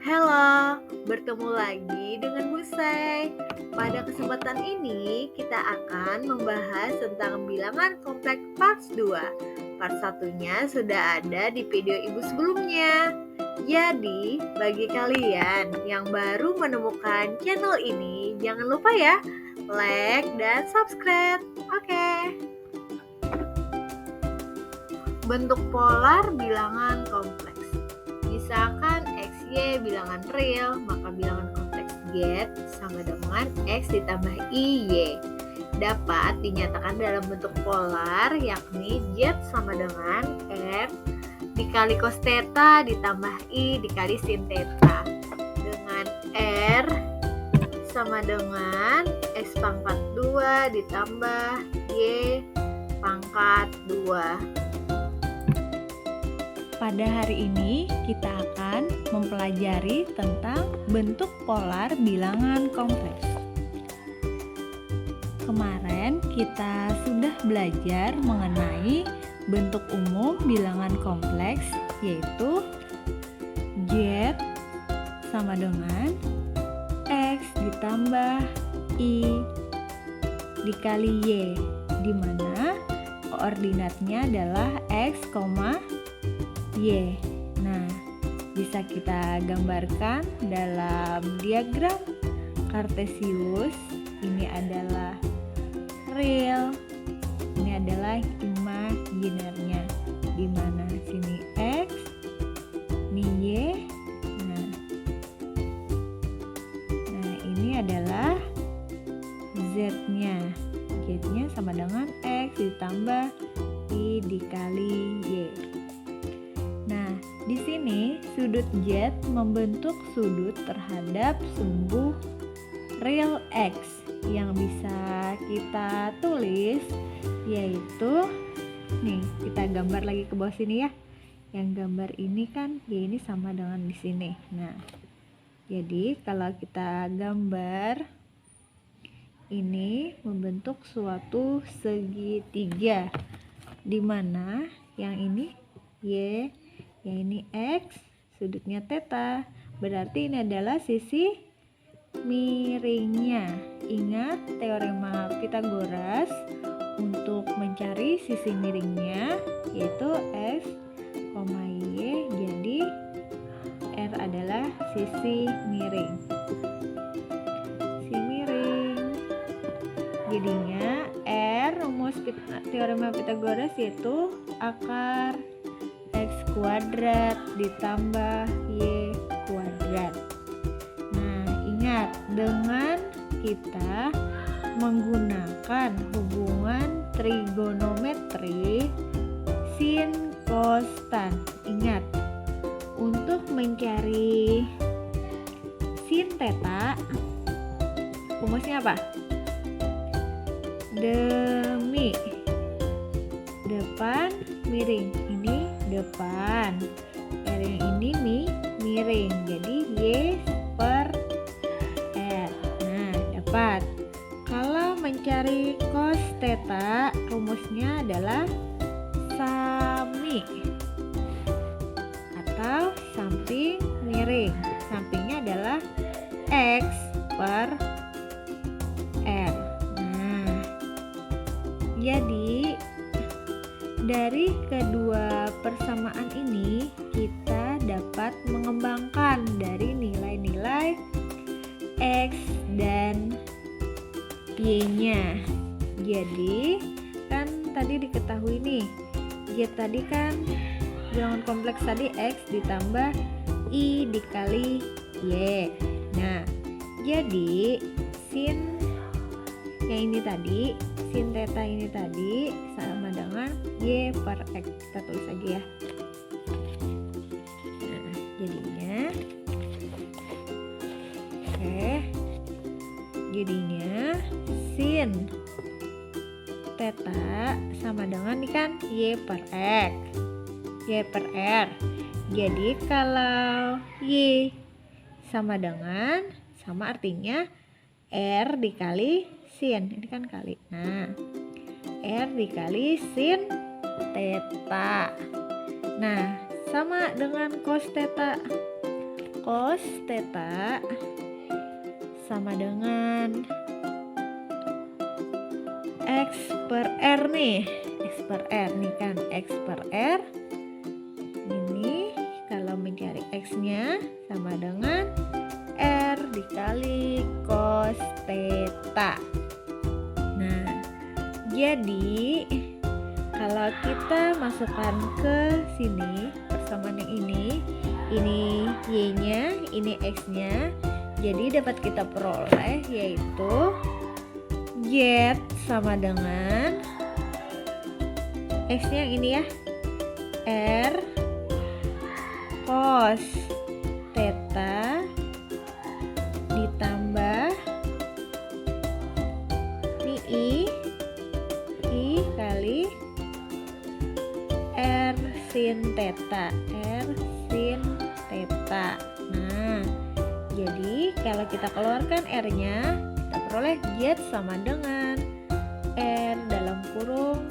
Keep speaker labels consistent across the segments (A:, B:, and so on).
A: Halo, bertemu lagi dengan Bu Sai. Pada kesempatan ini, kita akan membahas tentang bilangan kompleks part 2. Part satunya sudah ada di video Ibu sebelumnya. Jadi, bagi kalian yang baru menemukan channel ini, jangan lupa ya, like dan subscribe. Oke. Bentuk polar bilangan kompleks. Misalkan XY bilangan real, maka bilangan kompleks Z sama dengan X ditambah IY. Dapat dinyatakan dalam bentuk polar, yakni Z sama dengan R dikali cos theta ditambah I dikali sin theta. Dengan R sama dengan X pangkat 2 ditambah Y pangkat 2.
B: Pada hari ini kita akan mempelajari tentang bentuk polar bilangan kompleks. Kemarin kita sudah belajar mengenai bentuk umum bilangan kompleks, yaitu Z sama dengan X ditambah I dikali Y, di mana koordinatnya adalah X, Y. Nah, bisa kita gambarkan dalam diagram Kartesius. Ini adalah real, ini adalah imaginernya, di mana sini X, ini Y. Nah, ini adalah Z-nya. Z-nya sama dengan X ditambah I dikali Y. Nah, di sini sudut Z membentuk sudut terhadap sumbu real X yang bisa kita tulis, yaitu nih, kita gambar lagi ke bawah sini ya. Yang gambar ini kan Y ini sama dengan di sini. Nah, jadi kalau kita gambar ini membentuk suatu segitiga, di mana yang ini Y, yang ini X, sudutnya theta, berarti ini adalah sisi miringnya. Ingat teorema Pythagoras untuk mencari sisi miringnya, yaitu X, Y, jadi R adalah sisi miring. Sisi miring. Jadinya R, rumus teorema Pythagoras yaitu akar X kuadrat ditambah Y kuadrat. Nah, ingat, dengan kita menggunakan hubungan trigonometri sin cos tan. Ingat, untuk mencari sin theta, rumusnya apa? Demi depan miring, ini depan, R yang ini miring, jadi Y per R. Nah, dapat. Kalau mencari cos theta, rumusnya adalah sami atau samping miring. Sampingnya adalah X per R. Nah, jadi dari kedua persamaan ini kita dapat mengembangkan dari nilai-nilai X dan Y-nya. Jadi kan tadi diketahui nih, Y tadi kan bilangan kompleks tadi X ditambah I dikali Y. Nah, jadi sin yang ini tadi, sin theta ini tadi sama dengan Y per X. Kita tulis aja ya. Nah, jadinya jadinya sin theta sama dengan ini kan Y per X, Y per R. Jadi kalau Y sama dengan, sama artinya R dikali sin, ini kan kali. Nah, R dikali sin theta. Nah, sama dengan cos theta. cos theta sama dengan X per R nih. X per R nih kan, X per R. Ini kalau mencari X-nya sama dengan R dikali cos theta. Nah, jadi kalau kita masukkan ke sini persamaan yang ini Y-nya, ini X-nya. Jadi dapat kita peroleh yaitu Z sama dengan X-nya yang ini ya, R cos theta ditambah ini I kali R sin theta, R sin theta. Nah, jadi kalau kita keluarkan R-nya, kita peroleh Z sama dengan R dalam kurung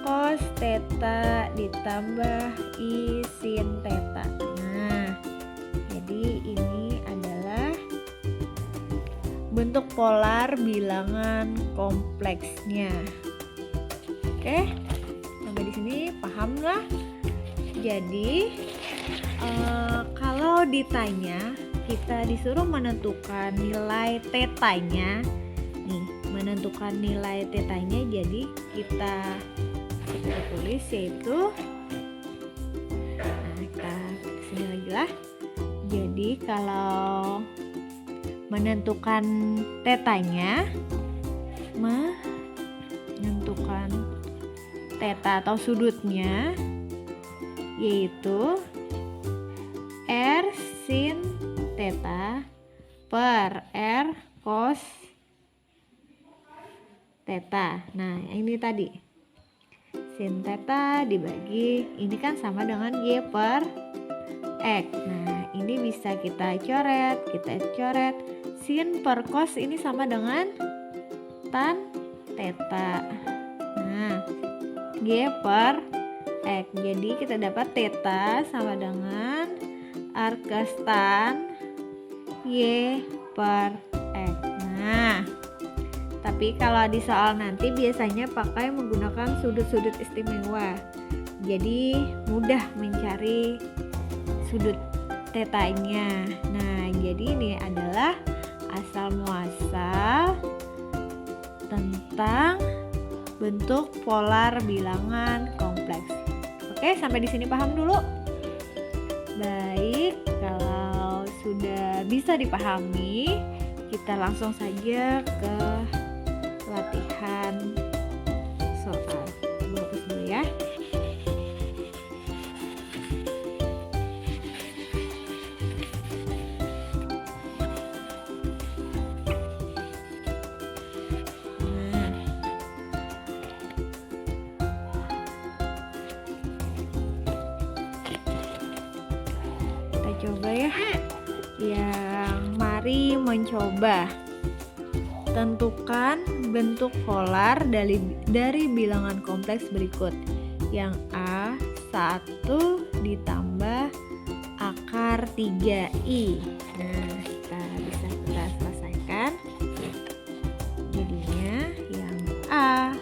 B: cos theta ditambah I sin theta. Nah, jadi ini adalah bentuk polar bilangan kompleksnya. Oke, sampai di sini paham lah? Jadi kalau ditanya, kita disuruh menentukan nilai tetanya. Nih, menentukan nilai tetanya, jadi kita tulis yaitu, nah kita sini lagi lah. Jadi kalau menentukan tetanya, menentukan theta atau sudutnya yaitu R sin theta per R cos theta. Nah, ini tadi sin theta dibagi ini kan sama dengan Y per X. Nah, ini bisa kita coret. Sin per cos ini sama dengan tan theta. Nah, Y per X. Jadi kita dapat theta sama dengan arcus tan Y per X. Nah, tapi kalau di soal nanti biasanya pakai menggunakan sudut-sudut istimewa. Jadi mudah mencari sudut tetanya. Nah, jadi ini adalah asal muasal tentang bentuk polar bilangan kompleks. Oke, sampai di sini paham dulu? Baik, kalau sudah bisa dipahami, kita langsung saja ke latihan soal. Fokus dulu ya. Coba ya, yang mari mencoba tentukan bentuk polar dari bilangan kompleks berikut. Yang A 1 ditambah akar 3i. Nah, kita selesaikan. Jadinya yang A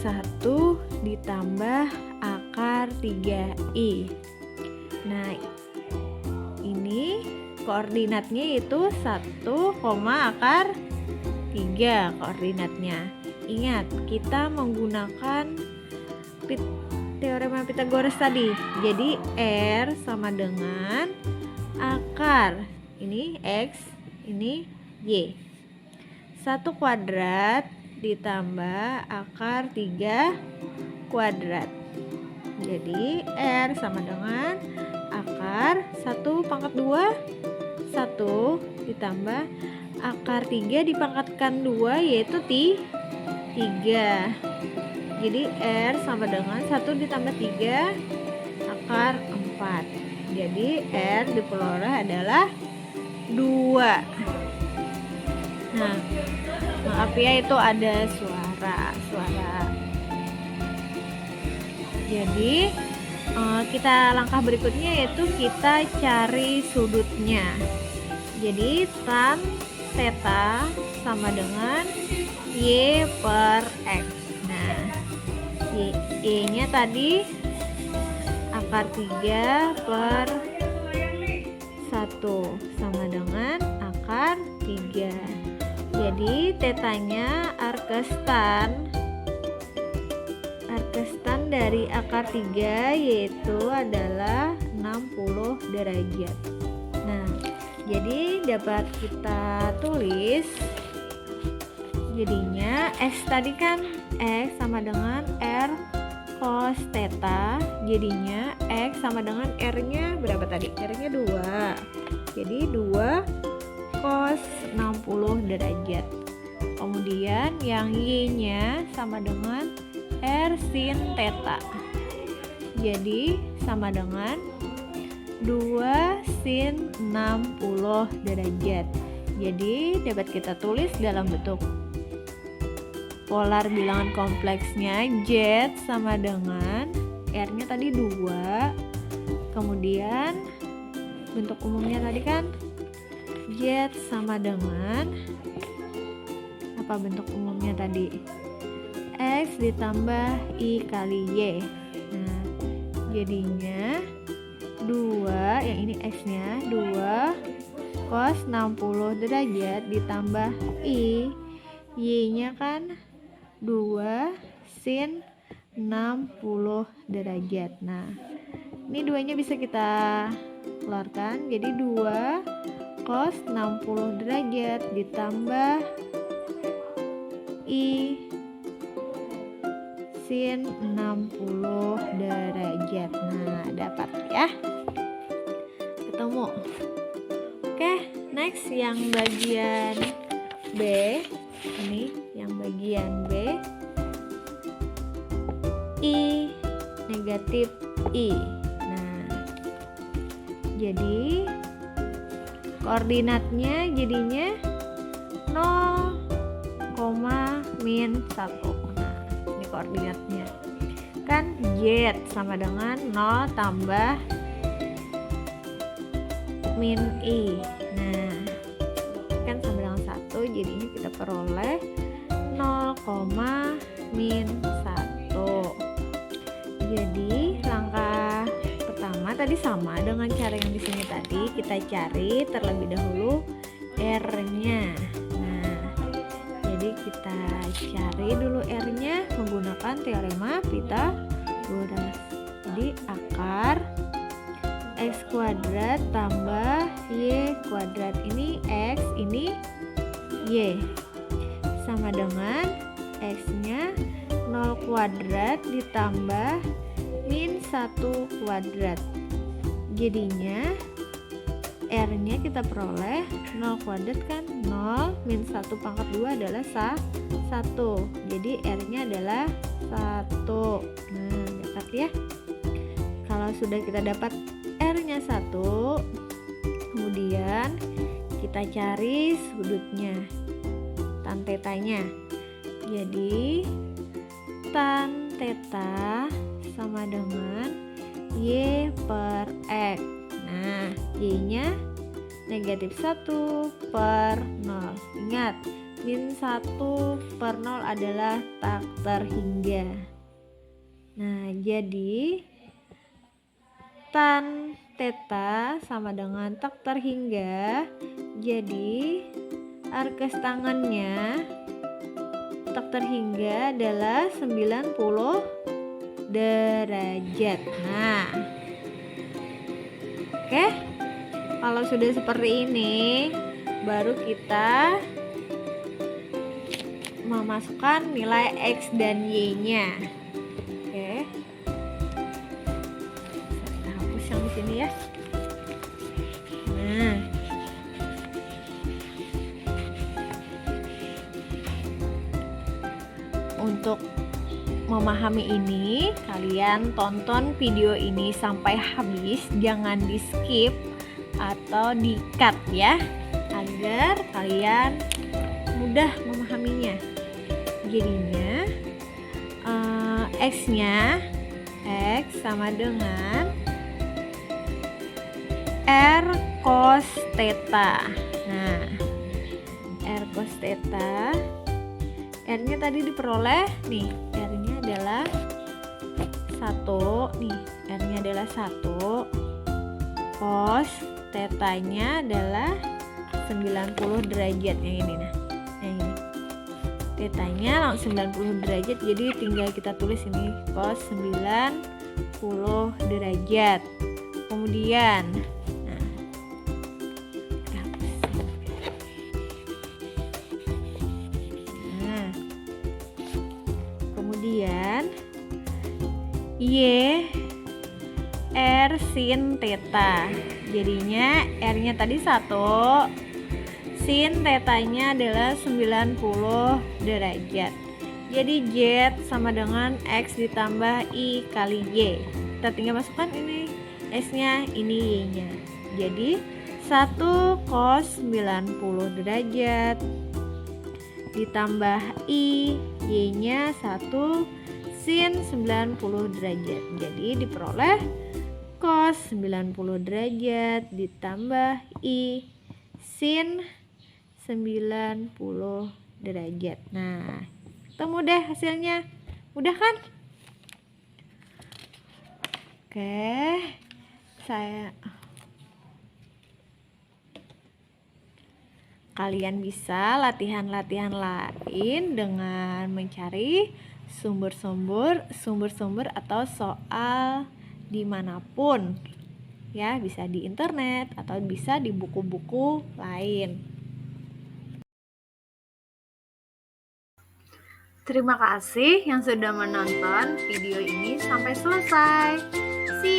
B: 1 ditambah akar 3i. Nah, ini koordinatnya itu 1, akar 3 koordinatnya. Ingat, kita menggunakan teorema Pythagoras tadi. Jadi R sama dengan akar ini X, ini Y. 1 kuadrat ditambah akar 3 kuadrat. Jadi R sama dengan akar 1 pangkat 2 1 ditambah akar 3 dipangkatkan 2 yaitu 3. Jadi R sama dengan 1 ditambah 3 akar 4. Jadi R diperoleh adalah 2. Nah, maaf ya, itu ada suara Jadi kita langkah berikutnya yaitu kita cari sudutnya. Jadi tan theta sama dengan y per x. Nah, y-nya tadi akar 3 per 1 sama dengan akar 3. Jadi tetanya arkestan dari akar 3 yaitu adalah 60 derajat. Nah, jadi dapat kita tulis jadinya x tadi kan x sama dengan r cos theta, jadinya x sama dengan r-nya berapa tadi? R-nya 2. Jadi 2 cos 60 derajat. Kemudian yang y-nya sama dengan r sin theta. Jadi sama dengan 2 sin 60 derajat. Jadi dapat kita tulis dalam bentuk polar bilangan kompleksnya z sama dengan r-nya tadi 2. Kemudian bentuk umumnya tadi kan z sama dengan apa bentuk umumnya tadi? X ditambah I kali Y. Nah, jadinya 2, yang ini X-nya 2 cos 60 derajat ditambah I, Y-nya kan 2 sin 60 derajat. Nah, ini 2-nya bisa kita keluarkan, jadi 2 cos 60 derajat ditambah I sin 60 derajat. Nah, dapat ya, ketemu. Oke, next yang bagian B. Ini yang bagian B, I negatif I. Nah, jadi koordinatnya jadinya 0, min 1. Koordinatnya kan z sama dengan 0 tambah min i. Nah, kan sama dengan 1, jadinya kita peroleh 0, min 1. Jadi langkah pertama tadi sama dengan cara yang di sini tadi, kita cari terlebih dahulu r-nya. Jadi kita cari dulu r-nya menggunakan teorema Pythagoras. Jadi akar x kuadrat tambah y kuadrat, ini x, ini y, sama dengan x-nya 0 kuadrat ditambah min 1 kuadrat. Jadinya r-nya kita peroleh 0 kuadrat kan 0 min 1 pangkat 2 adalah 1. Jadi r-nya adalah 1. Nah, dapat ya. Kalau sudah kita dapat r-nya 1, kemudian kita cari sudutnya, tan tetanya. Jadi tan theta sama dengan y per x. Nah, y-nya negatif 1 per 0. Ingat, min 1 per 0 adalah tak terhingga. Nah, jadi tan theta sama dengan tak terhingga. Jadi arkes tangannya tak terhingga adalah 90 derajat. Nah, oke, kalau sudah seperti ini, baru kita memasukkan nilai X dan Y-nya. Oke, kita hapus yang di sini ya. Nah, untuk memahami ini, kalian tonton video ini sampai habis, jangan di skip atau di cut ya, agar kalian mudah memahaminya. Jadinya X-nya X sama dengan R cos theta. Nah, R cos theta, R-nya tadi diperoleh nih, R-nya adalah 1 nih, R-nya adalah 1, cos theta-nya adalah 90 derajat yang ini. Nah, yang ini theta-nya langsung 90 derajat, jadi tinggal kita tulis ini cos 90 derajat. Kemudian Y R sin theta, jadinya R-nya tadi 1, sin theta-nya adalah 90 derajat. Jadi Z sama dengan X ditambah I kali Y. Kita tinggal masukkan ini X-nya, ini Y-nya. Jadi 1 cos 90 derajat ditambah I, Y-nya 1 sin 90 derajat. Jadi diperoleh cos 90 derajat ditambah I sin 90 derajat. Nah, ketemu deh hasilnya. Mudah kan? Oke, kalian bisa latihan-latihan lain dengan mencari sumber-sumber atau soal dimanapun, ya, bisa di internet atau bisa di buku-buku lain.
A: Terima kasih yang sudah menonton video ini sampai selesai. See